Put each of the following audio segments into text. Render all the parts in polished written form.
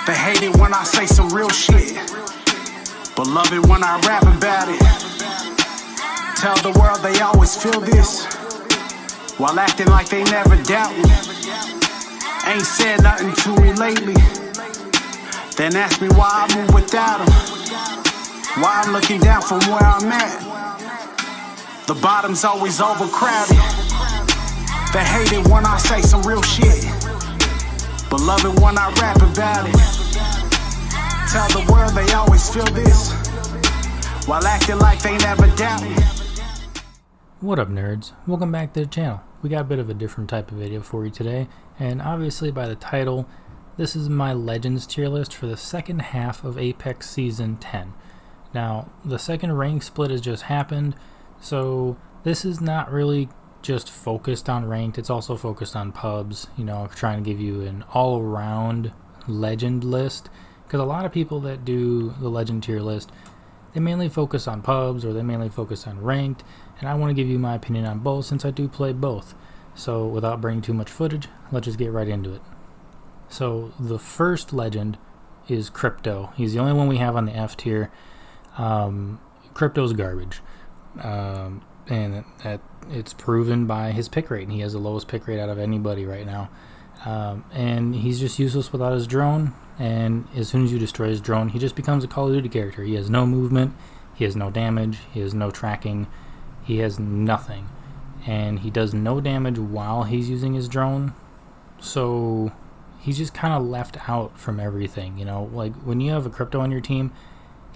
They hate it when I say some real shit, but love it when I rap about it. Tell the world they always feel this, while acting like they never doubt me. Ain't said nothing to me lately, then ask me why I move without them. Why I'm looking down from where I'm at. The bottom's always overcrowded. They hate it when I say some real shit, but love it when I rap about it. Tell the world they always feel this, while acting like they never doubt me. What up, nerds? Welcome back to the channel. We got a bit of a different type of video for you today, and obviously by the title, this is my Legends tier list for the second half of Apex Season 10. Now, the second rank split has just happened, so this is not really just focused on ranked, it's also focused on pubs, you know, trying to give you an all-around legend list, because a lot of people that do the legend tier list, they mainly focus on pubs or they mainly focus on ranked, and I want to give you my opinion on both since I do play both. So without bringing too much footage, let's just get right into it. So the first legend is Crypto. He's the only one we have on the F tier. Crypto's garbage. And that it's proven by his pick rate. He has the lowest pick rate out of anybody right now. And he's just useless without his drone, and as soon as you destroy his drone, he just becomes a Call of Duty character. He has no movement, he has no damage, he has no tracking, he has nothing. And he does no damage while he's using his drone, so he's just kind of left out from everything, you know? Like, when you have a Crypto on your team,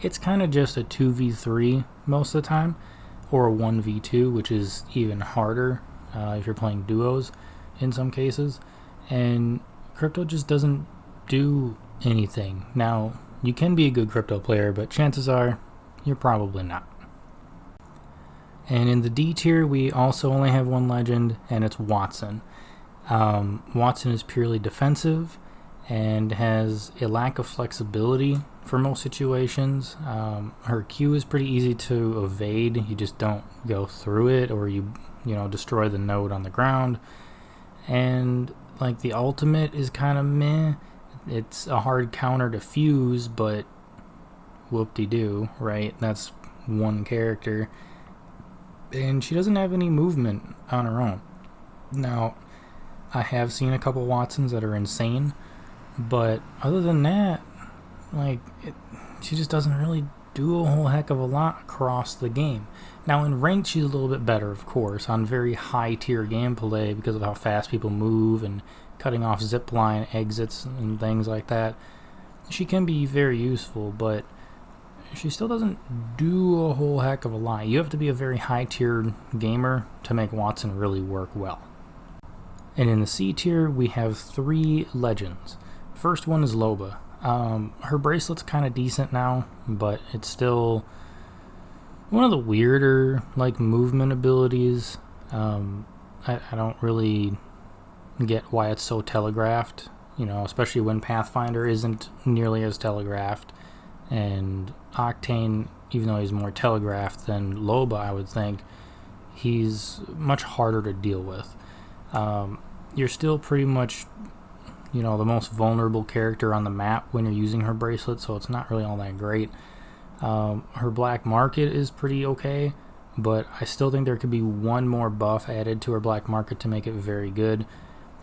it's kind of just a 2v3 most of the time, or a 1v2, which is even harder if you're playing duos in some cases. And Crypto just doesn't do anything. Now, you can be a good Crypto player, but chances are you're probably not. And in the D tier, we also only have one legend, and it's Wattson. Wattson is purely defensive and has a lack of flexibility for most situations. Her Q is pretty easy to evade. You just don't go through it, or you destroy the node on the ground. And like, the ultimate is kind of meh. It's a hard counter to fuse, but whoop-de-doo, right? That's one character. And she doesn't have any movement on her own. Now, I have seen a couple Wattsons that are insane, but other than that, like, she just doesn't really do a whole heck of a lot across the game. Now, in ranked, she's a little bit better, of course, on very high tier gameplay because of how fast people move and cutting off zipline exits and things like that. She can be very useful, but she still doesn't do a whole heck of a lot. You have to be a very high tier gamer to make Wattson really work well. And in the C tier, we have three legends. First one is Loba. Her bracelet's kind of decent now, but it's still one of the weirder, like, movement abilities. I don't really get why it's so telegraphed, especially when Pathfinder isn't nearly as telegraphed, and Octane, even though he's more telegraphed than Loba, I would think, he's much harder to deal with. You're still pretty much the most vulnerable character on the map when you're using her bracelet, so it's not really all that great. Her black market is pretty okay, but I still think there could be one more buff added to her black market to make it very good.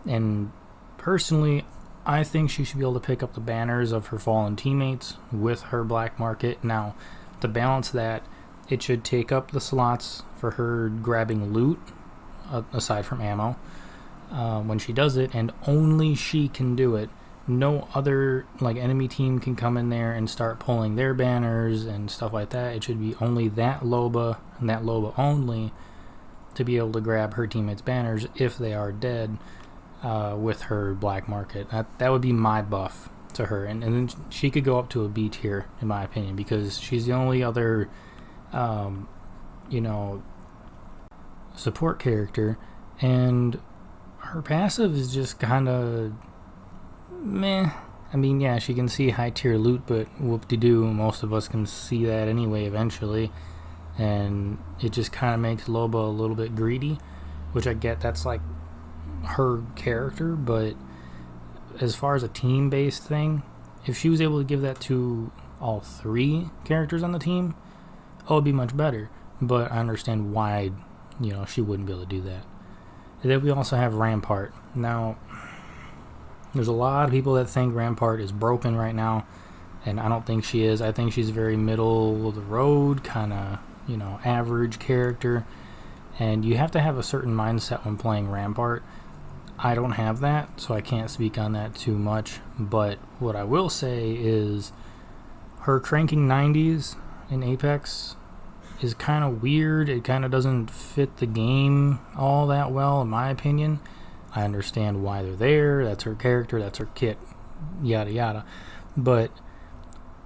And personally, I think she should be able to pick up the banners of her fallen teammates with her black market. Now, to balance that, it should take up the slots for her grabbing loot, aside from ammo, when she does it, and only she can do it. No other enemy team can come in there and start pulling their banners and stuff like that. It should be only that Loba and that Loba only to be able to grab her teammates' banners if they are dead with her black market. That would be my buff to her, and then she could go up to a B tier in my opinion, because she's the only other support character, and her passive is just kind of meh. I mean, yeah, she can see high tier loot, but whoop-de-doo, most of us can see that anyway eventually, and it just kind of makes Loba a little bit greedy, which I get, that's like her character, but as far as a team-based thing, if she was able to give that to all 3 characters on the team, it would be much better. But I understand why, she wouldn't be able to do that. And then we also have Rampart. Now, there's a lot of people that think Rampart is broken right now, and I don't think she is. I think she's very middle of the road, kind of, average character. And you have to have a certain mindset when playing Rampart. I don't have that, so I can't speak on that too much. But what I will say is her cranking 90s in Apex is kind of weird. It kind of doesn't fit the game all that well, in my opinion. I understand why they're there. That's her character. That's her kit. Yada, yada. But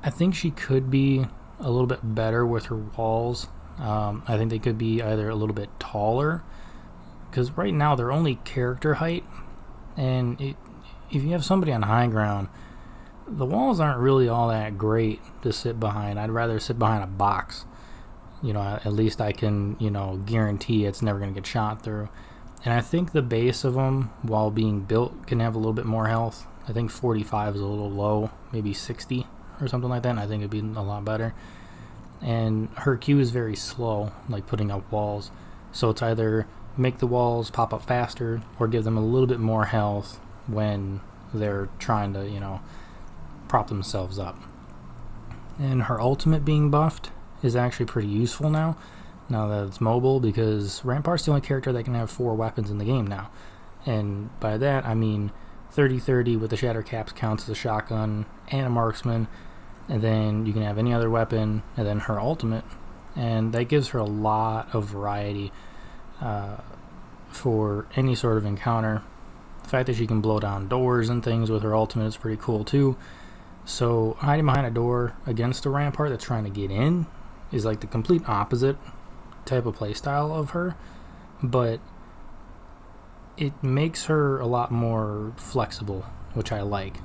I think she could be a little bit better with her walls. I think they could be either a little bit taller, because right now they're only character height, and if you have somebody on high ground, the walls aren't really all that great to sit behind. I'd rather sit behind a box. At least I can, guarantee it's never going to get shot through. And I think the base of them, while being built, can have a little bit more health. I think 45 is a little low, maybe 60 or something like that, and I think it'd be a lot better. And her Q is very slow, like putting up walls. So it's either make the walls pop up faster or give them a little bit more health when they're trying to, prop themselves up. And her ultimate being buffed is actually pretty useful now that it's mobile, because Rampart's the only character that can have 4 weapons in the game now. And by that, I mean 30-30 with the shatter caps counts as a shotgun and a marksman. And then you can have any other weapon, and then her ultimate. And that gives her a lot of variety for any sort of encounter. The fact that she can blow down doors and things with her ultimate is pretty cool too. So hiding behind a door against a Rampart that's trying to get in is like the complete opposite type of playstyle of her. But it makes her a lot more flexible, which I like.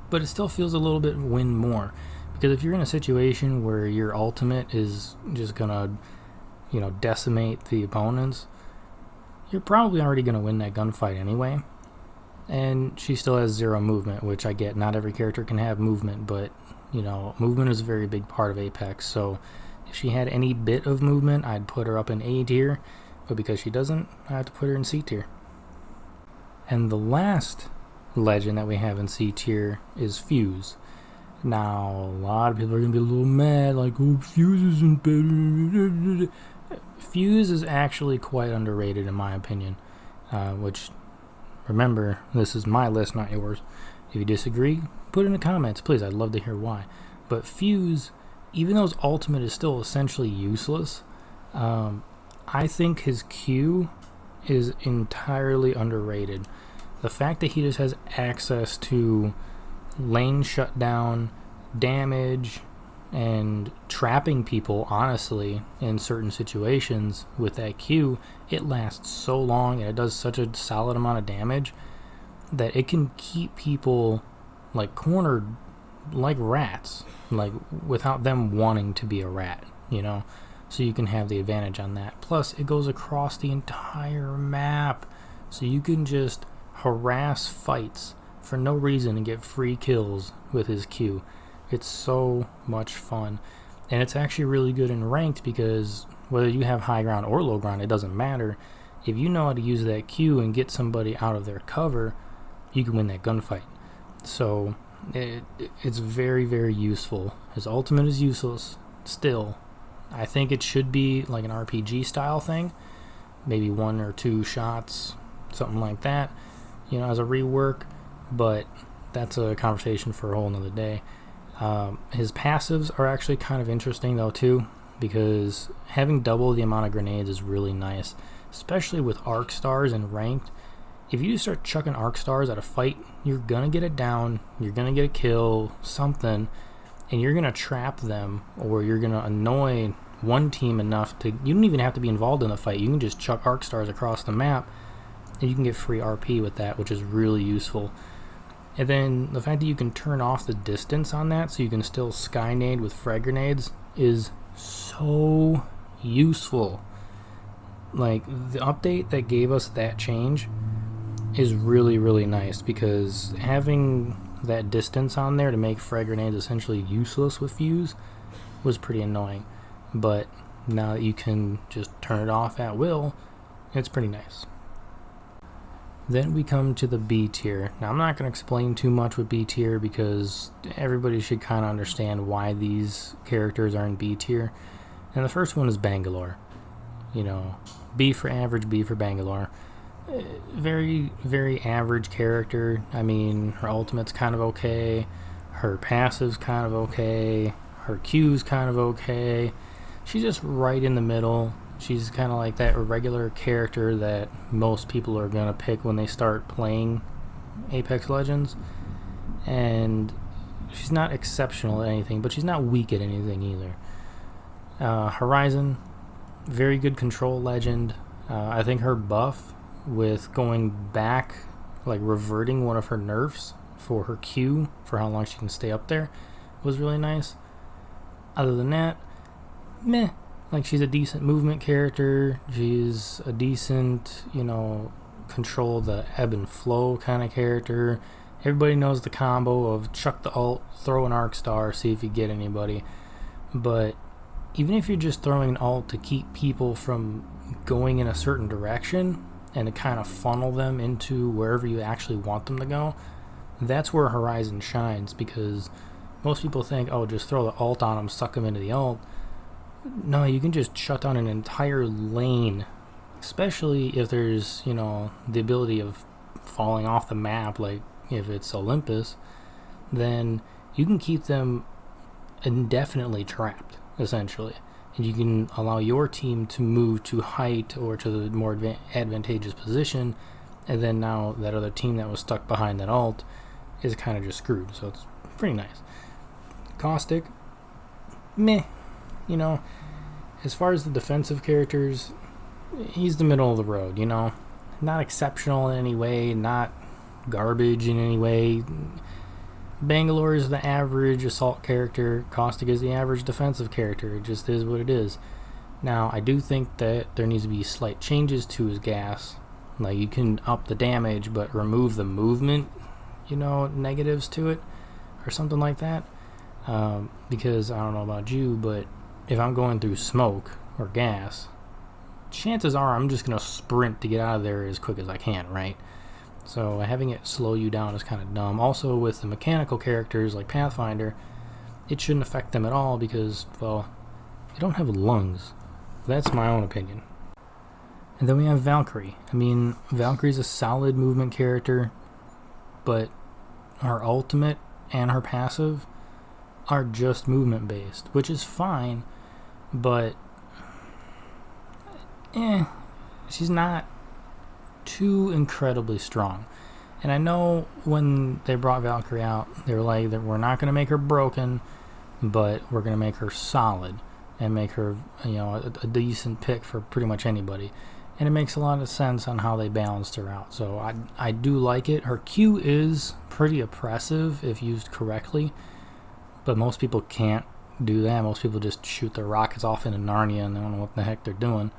But it still feels a little bit win more, because if you're in a situation where your ultimate is just gonna, decimate the opponents, you're probably already gonna win that gunfight anyway. And she still has 0 movement, which I get. Not every character can have movement, but movement is a very big part of Apex. So if she had any bit of movement, I'd put her up in A tier, but because she doesn't, I have to put her in C tier. And the last legend that we have in C tier is Fuse. Now, a lot of people are going to be a little mad, like, oh, Fuse isn't better. Fuse is actually quite underrated in my opinion, which, remember, this is my list, not yours. If you disagree, put it in the comments, please. I'd love to hear why. But Fuse, even though his ultimate is still essentially useless, I think his Q is entirely underrated. The fact that he just has access to lane shutdown, damage, and trapping people, honestly, in certain situations with that Q, it lasts so long and it does such a solid amount of damage that it can keep people like cornered like rats, like without them wanting to be a rat, so you can have the advantage on that. Plus it goes across the entire map, so you can just harass fights for no reason and get free kills with his Q. It's so much fun, and it's actually really good in ranked, because whether you have high ground or low ground, it doesn't matter. If you know how to use that Q and get somebody out of their cover, you can win that gunfight. So it's very, very useful. His ultimate is useless still. I think it should be like an RPG style thing, maybe 1 or 2 shots, something like that, as a rework, but that's a conversation for a whole nother day. His passives are actually kind of interesting though too, because having double the amount of grenades is really nice, especially with arc stars and ranked. If you just start chucking arc stars at a fight, you're gonna get it down, you're gonna get a kill, something, and you're gonna trap them, or you're gonna annoy one team enough to, you don't even have to be involved in the fight, you can just chuck arc stars across the map and you can get free RP with that, which is really useful. And then the fact that you can turn off the distance on that so you can still skynade with frag grenades is so useful. Like, the update that gave us that change is really, really nice, because having that distance on there to make frag grenades essentially useless with fuse was pretty annoying. But now that you can just turn it off at will, it's pretty nice. Then we come to the B tier. Now I'm not going to explain too much with B tier because everybody should kind of understand why these characters are in B tier. And the first one is Bangalore. You know, B for average, B for Bangalore. Very, very average character. I mean, her ultimate's kind of okay. Her passive's kind of okay. Her Q's kind of okay. She's just right in the middle. She's kind of like that regular character that most people are going to pick when they start playing Apex Legends. And she's not exceptional at anything, but she's not weak at anything either. Horizon, very good control legend. I think her buff with going back, like reverting one of her nerfs for her Q, for how long she can stay up there, was really nice. Other than that, meh. Like, she's a decent movement character. She's a decent, you know, control the ebb and flow kind of character. Everybody knows the combo of chuck the ult, throw an arc star, see if you get anybody. But even if you're just throwing an ult to keep people from going in a certain direction and to kind of funnel them into wherever you actually want them to go, that's where Horizon shines, because most people think, oh, just throw the ult on them, suck them into the ult. No, you can just shut down an entire lane, especially if there's, you know, the ability of falling off the map, like if it's Olympus, then you can keep them indefinitely trapped, essentially. And you can allow your team to move to height or to the more advantageous position, and then now that other team that was stuck behind that ult is kind of just screwed, so it's pretty nice. Caustic, meh. You know, as far as the defensive characters, he's the middle of the road, you know. Not exceptional in any way, not garbage in any way. Bangalore is the average assault character. Caustic is the average defensive character. It just is what it is. Now, I do think that there needs to be slight changes to his gas. Like, you can up the damage, but remove the movement, you know, negatives to it, or something like that. Because, I don't know about you, but if I'm going through smoke or gas, chances are I'm just going to sprint to get out of there as quick as I can, right? So having it slow you down is kind of dumb. Also, with the mechanical characters like Pathfinder, it shouldn't affect them at all because, well, they don't have lungs. That's my own opinion. And then we have Valkyrie. I mean, Valkyrie's a solid movement character, but her ultimate and her passive are just movement based, which is fine, but she's not too incredibly strong. And I know when they brought Valkyrie out, they were like, we're not going to make her broken, but we're going to make her solid and make her, you know, a decent pick for pretty much anybody. And it makes a lot of sense on how they balanced her out. So I do like it. Her Q is pretty oppressive if used correctly, but most people can't do that. Most people just shoot their rockets off into Narnia and they don't know what the heck they're doing.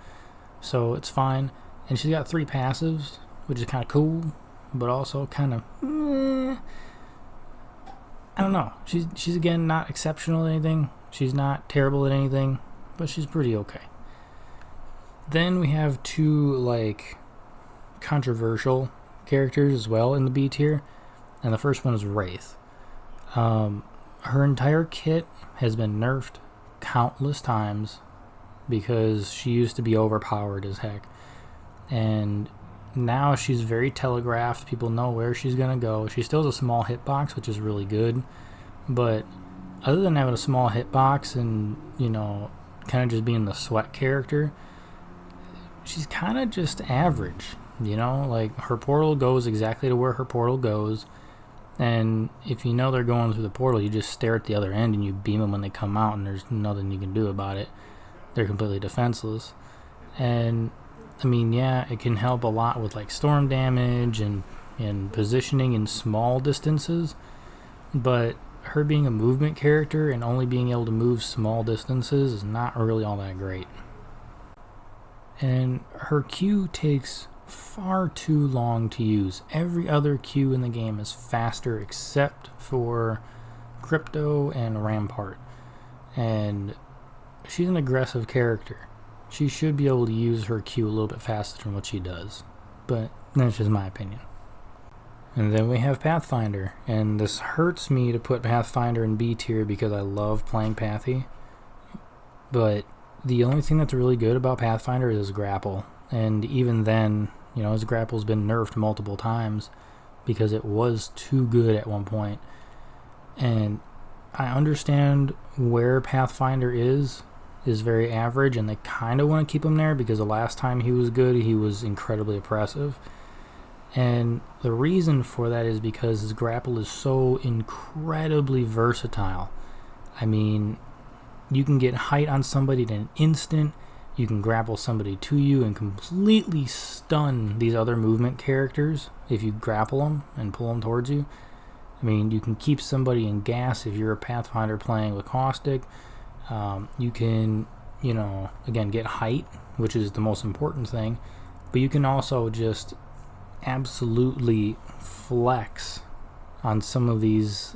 So it's fine. And she's got 3 passives, which is kind of cool, but also kind of, I don't know. She's again not exceptional at anything. She's not terrible at anything, but she's pretty okay. Then we have 2 like controversial characters as well in the B tier, and the first one is Wraith. Her entire kit has been nerfed countless times because she used to be overpowered as heck. And now she's very telegraphed. People know where she's going to go. She still has a small hitbox, which is really good. But other than having a small hitbox and, you know, kind of just being the sweat character, she's kind of just average. You know, like her portal goes exactly to where her portal goes. And if you know they're going through the portal, you just stare at the other end and you beam them when they come out, and there's nothing you can do about it. They're completely defenseless. And I mean, yeah, it can help a lot with like storm damage and positioning in small distances, but her being a movement character and only being able to move small distances is not really all that great. And her Q takes far too long to use. Every other Q in the game is faster except for Crypto and Rampart. And she's an aggressive character. She should be able to use her Q a little bit faster than what she does. But that's just my opinion. And then we have Pathfinder. And this hurts me to put Pathfinder in B tier because I love playing Pathy. But the only thing that's really good about Pathfinder is his grapple. And even then, you know, his grapple's been nerfed multiple times because it was too good at one point. And I understand where Pathfinder is very average, and they kind of want to keep him there because the last time he was good, he was incredibly oppressive. And the reason for that is because his grapple is so incredibly versatile. I mean, you can get height on somebody in an instant, you can grapple somebody to you and completely stun these other movement characters if you grapple them and pull them towards you. I mean, you can keep somebody in gas if you're a Pathfinder playing with Caustic. You can, you know, again, get height, which is the most important thing, but you can also just absolutely flex on some of these,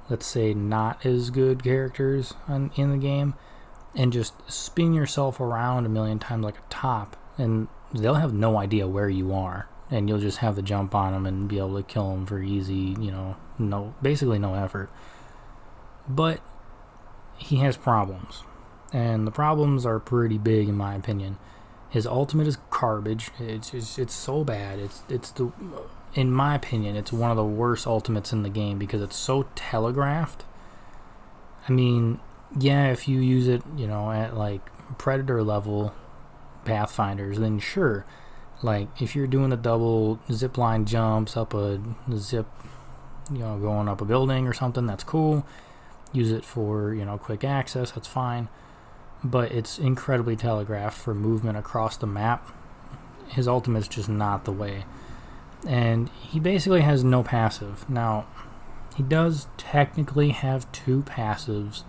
let's say, not as good characters in the game, and just spin yourself around a million times like a top, and they'll have no idea where you are, and you'll just have the jump on them and be able to kill them for easy, you know, basically no effort. But he has problems, and the problems are pretty big in my opinion. His ultimate is garbage. It's so bad. It's the, in my opinion, it's one of the worst ultimates in the game because it's so telegraphed. I mean, yeah, if you use it, you know, at like Predator level Pathfinders, then sure. Like if you're doing the double zipline jumps up a zip, you know, going up a building or something, that's cool. Use it for, you know, quick access, that's fine. But it's incredibly telegraphed for movement across the map. His ultimate's just not the way. And he basically has no passive. Now, he does technically have two passives,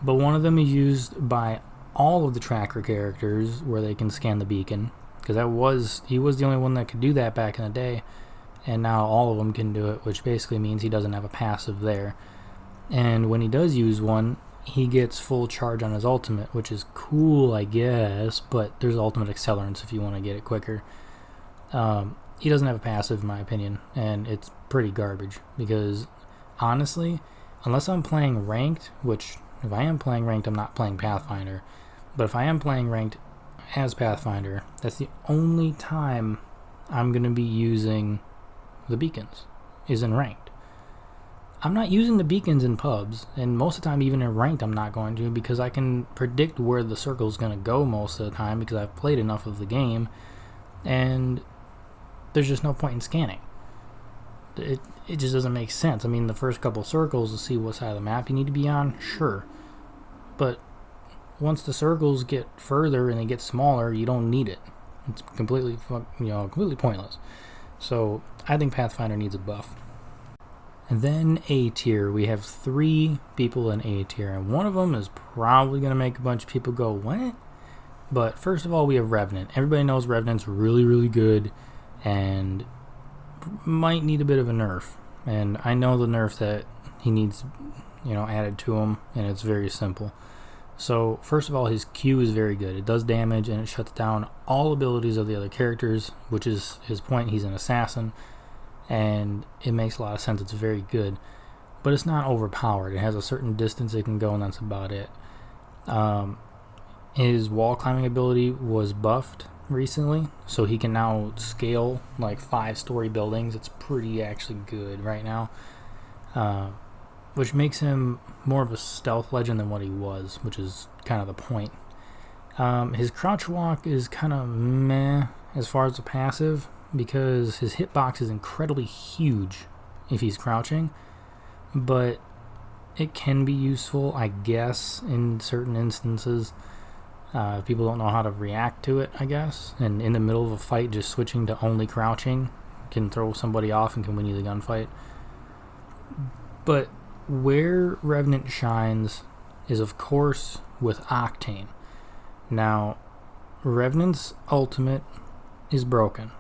but one of them is used by all of the tracker characters where they can scan the beacon, because he was the only one that could do that back in the day, and now all of them can do it, which basically means he doesn't have a passive there. And when he does use one, he gets full charge on his ultimate, which is cool, I guess, but there's ultimate accelerants if you want to get it quicker. He doesn't have a passive, in my opinion, and it's pretty garbage, because honestly, unless I'm playing ranked, which if I am playing ranked, I'm not playing Pathfinder, but if I am playing ranked as Pathfinder, that's the only time I'm going to be using the beacons, is in ranked. I'm not using the beacons in pubs, and most of the time even in ranked I'm not going to, because I can predict where the circle is going to go most of the time because I've played enough of the game, and there's just no point in scanning. It just doesn't make sense. I mean, the first couple circles to see what side of the map you need to be on, sure, but once the circles get further and they get smaller, you don't need it. It's completely pointless. So I think Pathfinder needs a buff. And then A tier, we have 3 people in A tier, and one of them is probably going to make a bunch of people go, what? But first of all, we have Revenant. Everybody knows Revenant's really, really good and might need a bit of a nerf. And I know the nerf that he needs, you know, added to him, and it's very simple. So first of all, his Q is very good. It does damage and it shuts down all abilities of the other characters, which is his point. He's an assassin, and it makes a lot of sense. It's very good, but it's not overpowered. It has a certain distance it can go, and that's about it. His wall climbing ability was buffed recently, so he can now scale like 5-story buildings. It's pretty actually good right now, which makes him more of a stealth legend than what he was, which is kind of the point. His crouch walk is kind of meh as far as the passive, because his hitbox is incredibly huge if he's crouching, but it can be useful, I guess, in certain instances. If people don't know how to react to it, I guess, and in the middle of a fight, just switching to only crouching can throw somebody off and can win you the gunfight. But where Revenant shines is, of course, with Octane. Now, Revenant's ultimate is broken.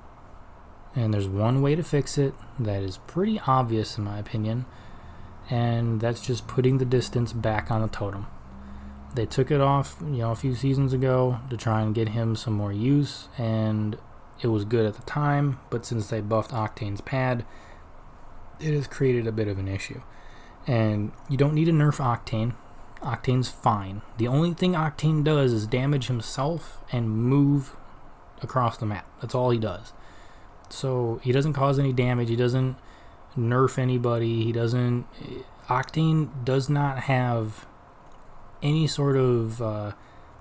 And there's one way to fix it that is pretty obvious in my opinion, and that's just putting the distance back on the totem. They took it off, a few seasons ago to try and get him some more use, and it was good at the time, but since they buffed Octane's pad, it has created a bit of an issue. And you don't need to nerf Octane. Octane's fine. The only thing Octane does is damage himself and move across the map. That's all he does. So he doesn't cause any damage. He doesn't nerf anybody. Octane does not have any sort of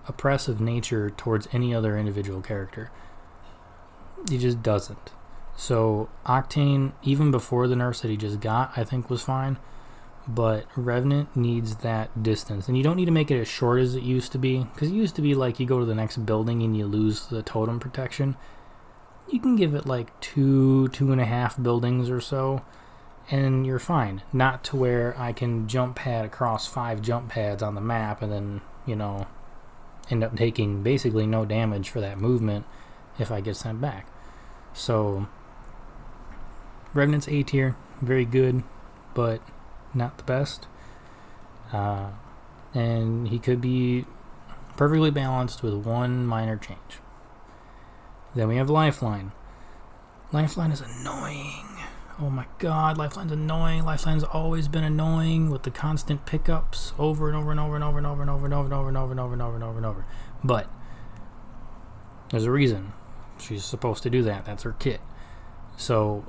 oppressive nature towards any other individual character. He just doesn't. So Octane, even before the nerfs that he just got, I think was fine. But Revenant needs that distance. And you don't need to make it as short as it used to be. Because it used to be like you go to the next building and you lose the totem protection. You can give it like 2.5 buildings or so, and you're fine. Not to where I can jump pad across 5 jump pads on the map and then, end up taking basically no damage for that movement if I get sent back. So, Revenant's A tier, very good, but not the best. And he could be perfectly balanced with one minor change. Then we have Lifeline. Lifeline is annoying. Oh my god, Lifeline's annoying. Lifeline's always been annoying with the constant pickups over and over and over and over and over and over and over and over and over and over and over and over and over. But there's a reason she's supposed to do that. That's her kit. So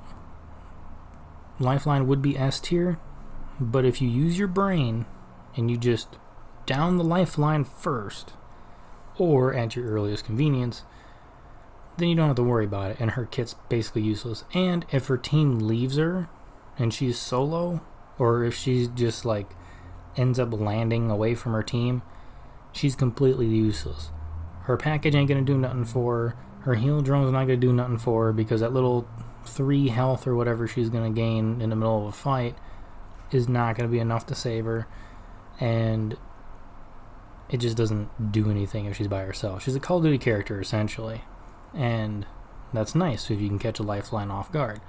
Lifeline would be S tier, but if you use your brain and you just down the Lifeline first, or at your earliest convenience, then you don't have to worry about it, and her kit's basically useless. And if her team leaves her and she's solo, or if she just ends up landing away from her team, she's completely useless. Her package ain't gonna do nothing for her. Her heal drone's not gonna do nothing for her, because that little 3 health or whatever she's gonna gain in the middle of a fight is not gonna be enough to save her, and it just doesn't do anything if she's by herself. She's a Call of Duty character essentially. And that's nice if you can catch a Lifeline off guard.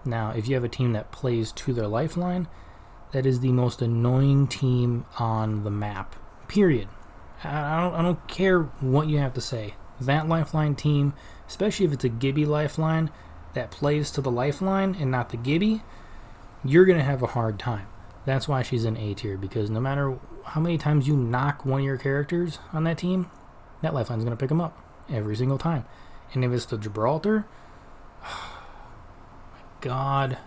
Now, if you have a team that plays to their Lifeline, that is the most annoying team on the map. Period. I don't care what you have to say. That Lifeline team, especially if it's a Gibby Lifeline that plays to the Lifeline and not the Gibby, you're going to have a hard time. That's why she's in A tier, because no matter how many times you knock one of your characters on that team, that Lifeline's going to pick them up every single time. And if it's the Gibraltar, oh my god,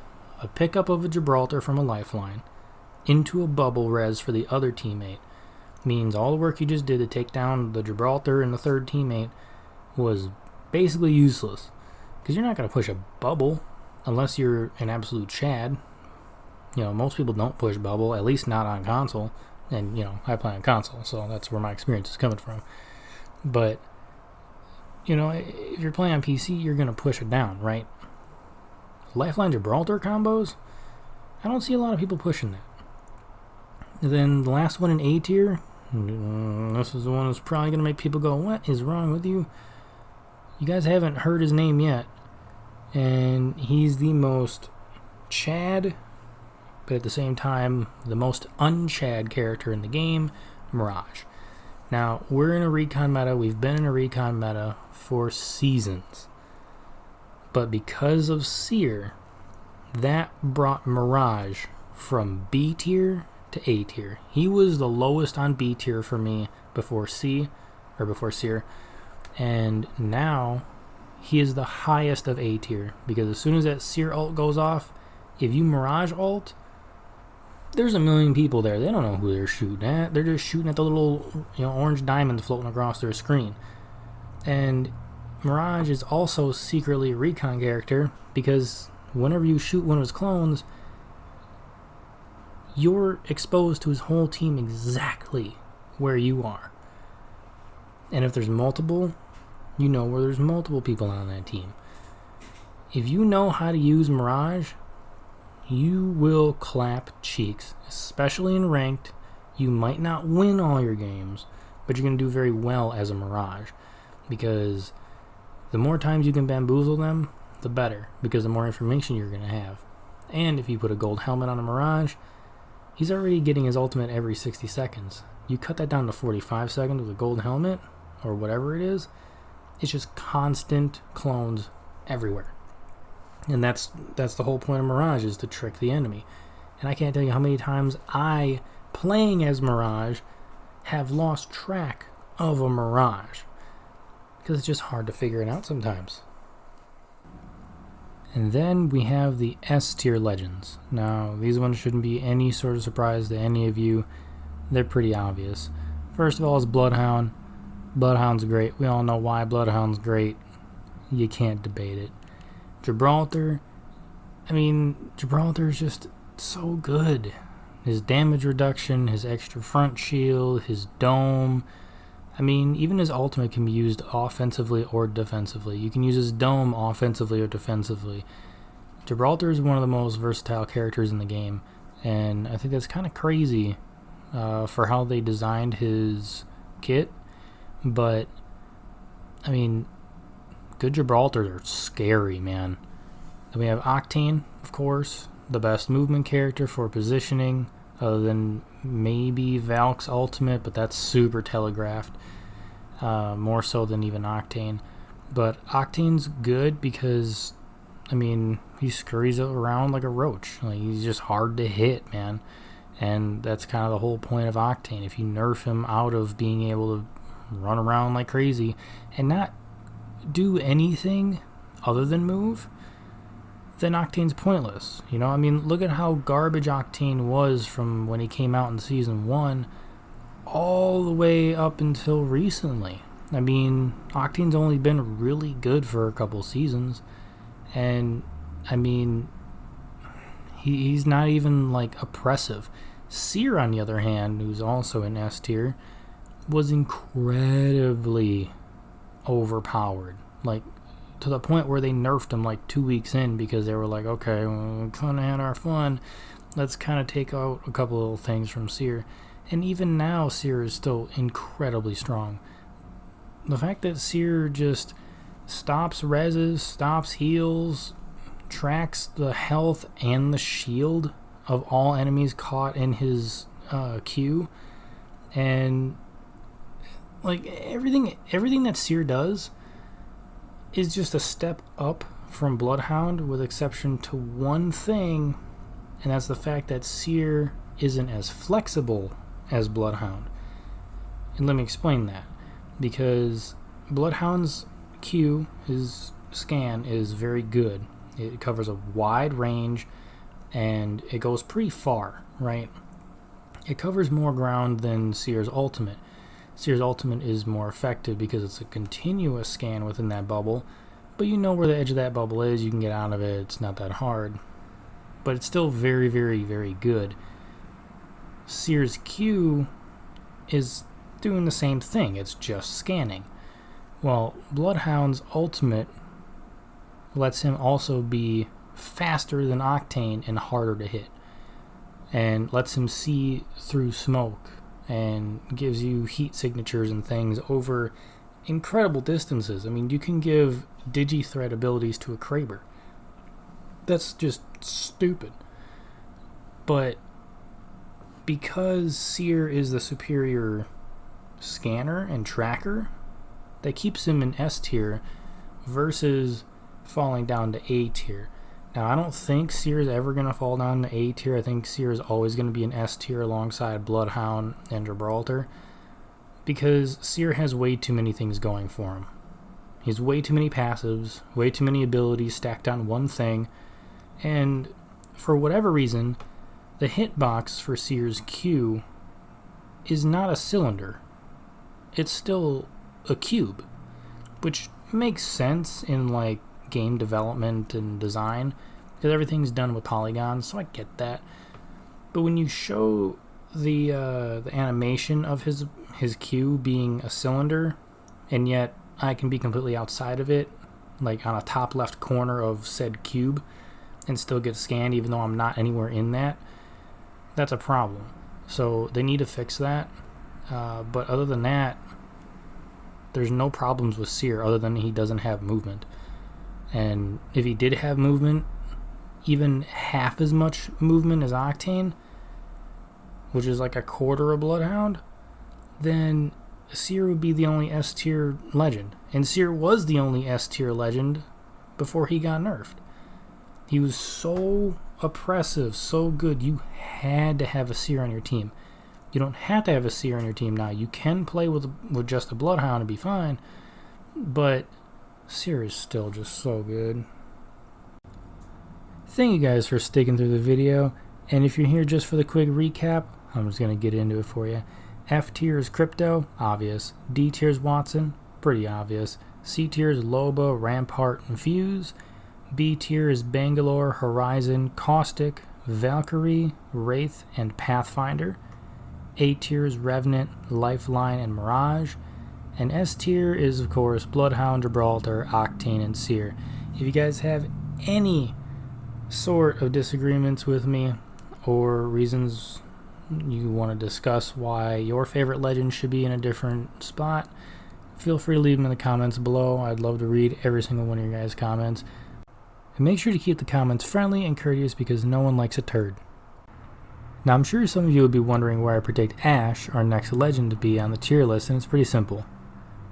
a pickup of a Gibraltar from a Lifeline into a bubble res for the other teammate means all the work you just did to take down the Gibraltar and the third teammate was basically useless. Because you're not going to push a bubble unless you're an absolute Chad. Most people don't push bubble, at least not on console. And, I play on console, so that's where my experience is coming from. But if you're playing on PC, you're going to push it down, right? Lifeline Gibraltar combos? I don't see a lot of people pushing that. And then the last one in A tier, this is the one that's probably going to make people go, what is wrong with you? You guys haven't heard his name yet. And he's the most Chad, but at the same time, the most un-Chad character in the game, Mirage. Now, we're in a recon meta. We've been in a recon meta for seasons. But because of Seer, that brought Mirage from B tier to A tier. He was the lowest on B tier for me before Seer. And now, he is the highest of A tier. Because as soon as that Seer ult goes off, if you Mirage ult, there's a million people there. They don't know who they're shooting at. They're just shooting at the little, orange diamonds floating across their screen. And Mirage is also secretly a recon character, because whenever you shoot one of his clones, you're exposed to his whole team exactly where you are. And if there's multiple, you know where there's multiple people on that team. If you know how to use Mirage, you will clap cheeks, especially in ranked. You might not win all your games, but you're going to do very well as a Mirage, because The more times you can bamboozle them, the better, because the more information you're going to have. And if you put a gold helmet on a Mirage, he's already getting his ultimate every 60 seconds. You cut that down to 45 seconds with a gold helmet, or whatever it is, it's just constant clones everywhere. And that's the whole point of Mirage, is to trick the enemy. And I can't tell you how many times I, playing as Mirage, have lost track of a Mirage, because it's just hard to figure it out sometimes. And then we have the S tier legends. Now, these ones shouldn't be any sort of surprise to any of you. They're pretty obvious. First of all is Bloodhound. Bloodhound's great. We all know why Bloodhound's great. You can't debate it. Gibraltar. I mean, Gibraltar is just so good. His damage reduction, his extra front shield, his dome. I mean, even his ultimate can be used offensively or defensively. You can use his dome offensively or defensively. Gibraltar is one of the most versatile characters in the game, and I think that's kind of crazy for how they designed his kit. But, I mean, good Gibraltars are scary, man. Then we have Octane, of course, the best movement character for positioning, other than maybe Valk's ultimate, but that's super telegraphed, more so than even Octane. But Octane's good because, I mean, he scurries around like a roach. Like, he's just hard to hit, man. And that's kind of the whole point of Octane. If you nerf him out of being able to run around like crazy and not do anything other than move, then Octane's pointless. You know, I mean, look at how garbage Octane was from when he came out in Season 1 all the way up until recently. I mean, Octane's only been really good for a couple seasons, and I mean, he's not even like oppressive. Seer, on the other hand, who's also in S tier, was incredibly overpowered, like to the point where they nerfed him like 2 weeks in, because they were like, okay, we kind of had our fun, let's kind of take out a couple little things from Seer. And even now, Seer is still incredibly strong. The fact that Seer just stops reses, stops heals, tracks the health and the shield of all enemies caught in his Q, and like everything that Seer does is just a step up from Bloodhound, with exception to one thing, and that's the fact that Seer isn't as flexible as Bloodhound. And let me explain that, because Bloodhound's Q, his scan, is very good. It covers a wide range and it goes pretty far, right? It covers more ground than Seer's ultimate. Seer's ultimate is more effective because it's a continuous scan within that bubble, but you know where the edge of that bubble is, you can get out of it, it's not that hard. But it's still very, very, very good. Seer's Q is doing the same thing, it's just scanning. Well, Bloodhound's ultimate lets him also be faster than Octane and harder to hit, and lets him see through smoke, and gives you heat signatures and things over incredible distances. I mean, you can give digi-threat abilities to a Kraber. That's just stupid. But because Seer is the superior scanner and tracker, that keeps him in S tier versus falling down to A tier. Now, I don't think Seer is ever going to fall down to A tier. I think Seer is always going to be an S tier alongside Bloodhound and Gibraltar, because Seer has way too many things going for him. He has way too many passives, way too many abilities stacked on one thing, and for whatever reason, the hitbox for Seer's Q is not a cylinder. It's still a cube, which makes sense in like game development and design, because everything's done with polygons, so I get that. But when you show the animation of his Q being a cylinder, and yet I can be completely outside of it, like on a top left corner of said cube, and still get scanned even though I'm not anywhere in that, that's a problem. So they need to fix that. But other than that, there's no problems with Seer other than he doesn't have movement. And if he did have movement, even half as much movement as Octane, which is like a quarter of Bloodhound, then Seer would be the only S tier legend. And Seer was the only S tier legend before he got nerfed. He was so oppressive, so good. You had to have a Seer on your team. You don't have to have a Seer on your team now. You can play with just a Bloodhound and be fine, but Seer is still just so good. Thank you guys for sticking through the video, and if you're here just for the quick recap, I'm just going to get into it for you. F tier is Crypto, obvious. D tier is Watson, pretty obvious. C tier is Loba, Rampart, and Fuse. B tier is Bangalore, Horizon, Caustic, Valkyrie, Wraith, and Pathfinder. A tier is Revenant, Lifeline, and Mirage. And S tier is, of course, Bloodhound, Gibraltar, Octane, and Seer. If you guys have any sort of disagreements with me or reasons you want to discuss why your favorite legend should be in a different spot, feel free to leave them in the comments below. I'd love to read every single one of your guys' comments. And make sure to keep the comments friendly and courteous because no one likes a turd. Now, I'm sure some of you would be wondering where I predict Ashe, our next legend, to be on the tier list, and it's pretty simple.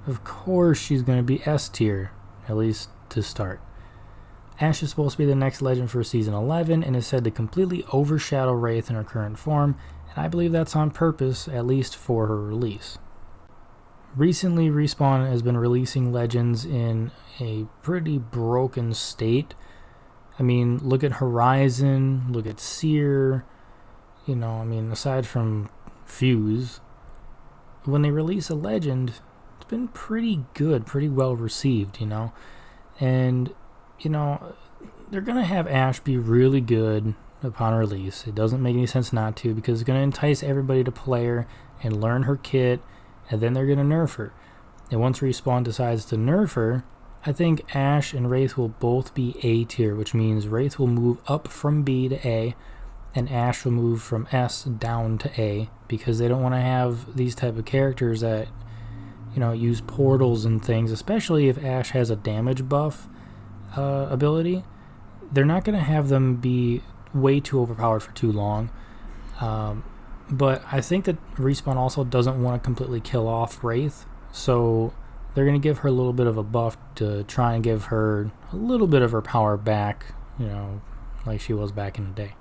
Of course she's going to be S tier, at least to start. Ashe is supposed to be the next legend for Season 11 and is said to completely overshadow Wraith in her current form, and I believe that's on purpose, at least for her release. Recently, Respawn has been releasing legends in a pretty broken state. I mean, look at Horizon, look at Seer, you know, I mean, aside from Fuse, when they release a legend, it's been pretty good, pretty well received, you know, and, you know, they're going to have Ashe be really good upon release. It doesn't make any sense not to, because it's going to entice everybody to play her and learn her kit, and then they're going to nerf her. And once Respawn decides to nerf her, I think Ashe and Wraith will both be A tier, which means Wraith will move up from B to A, and Ashe will move from S down to A, because they don't want to have these type of characters that, you know, use portals and things, especially if Ashe has a damage buff ability. They're not going to have them be way too overpowered for too long. But I think that Respawn also doesn't want to completely kill off Wraith, so they're going to give her a little bit of a buff to try and give her a little bit of her power back, you know, like she was back in the day.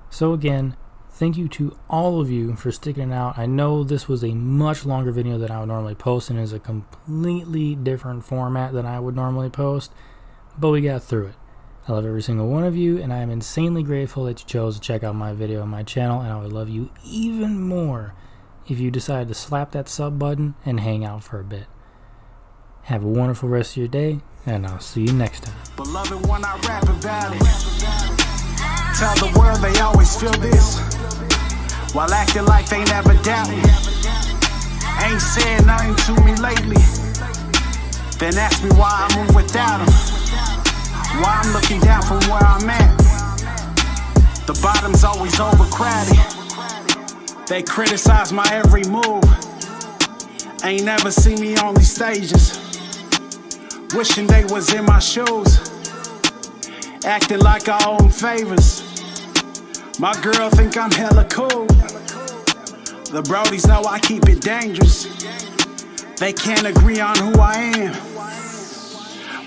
So again, thank you to all of you for sticking out. I know this was a much longer video than I would normally post and is a completely different format than I would normally post, but we got through it. I love every single one of you, and I am insanely grateful that you chose to check out my video on my channel, and I would love you even more if you decided to slap that sub button and hang out for a bit. Have a wonderful rest of your day, and I'll see you next time. Beloved, when I rap about it, tell the world they always feel this, while acting like they never doubt me. Ain't said nothing to me lately, then ask me why I move without them. Why I'm looking down from where I'm at. The bottom's always overcrowded. They criticize my every move. Ain't never seen me on these stages. Wishing they was in my shoes. Acting like I owe them favors. My girl think I'm hella cool. The brodies know I keep it dangerous. They can't agree on who I am.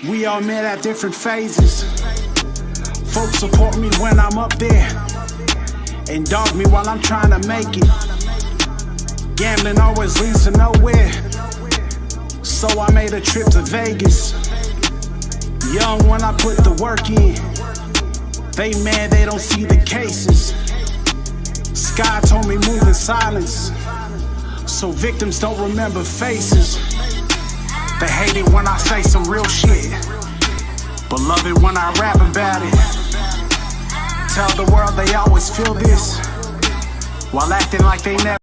We all met at different phases. Folks support me when I'm up there and dog me while I'm trying to make it. Gambling always leads to nowhere, so I made a trip to Vegas. Young when I put the work in. They mad they don't see the cases. Sky told me move in silence, so victims don't remember faces. They hate it when I say some real shit, but love it when I rap about it. Tell the world they always feel this, while acting like they never